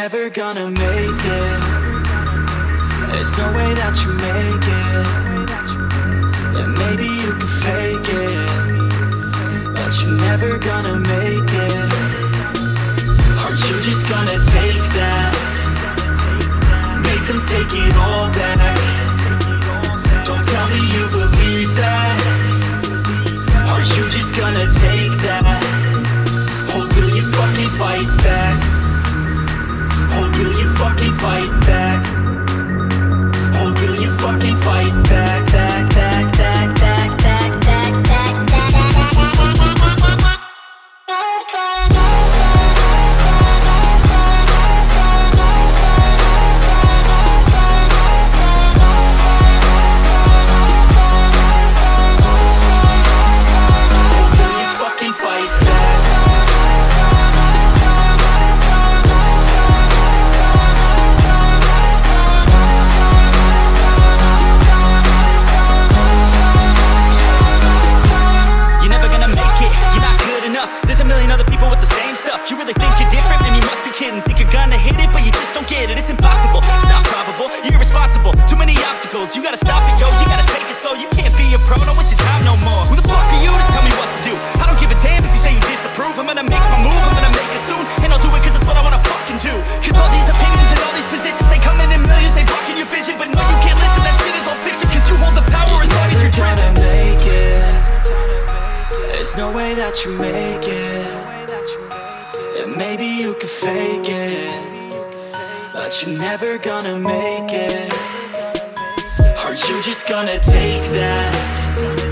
never gonna make it. There's no way that you make it. Yeah, maybe you can fake it, but you're never gonna make it. Are you just gonna take that? Make them take it all back. Don't tell me you believe that. Are you just gonna take that? Or will you fucking fight back? Or will you fucking fight back? Or will you fucking fight back, back, back, back, back, back, back, back, back, you really think you're different? And you must be kidding. Think you're gonna hit it, but you just don't get it. It's impossible, it's not probable, you're irresponsible. Too many obstacles, you gotta stop it, yo. You gotta take it slow, you can't be a pro. Don't waste your time no more. Who the fuck are you to tell me what to do? I don't give a damn if you say you disapprove. I'm gonna make my move, I'm gonna make it soon. And I'll do it cause it's what I wanna fucking do. Cause all these opinions and all these positions, they come in millions, they blocking your vision. But no, you can't listen, that shit is all fiction. Cause you hold the power as long as you're dreaming. Make it. There's no way that you make it. Maybe you can fake it, but you're never gonna make it. Are you just gonna take that?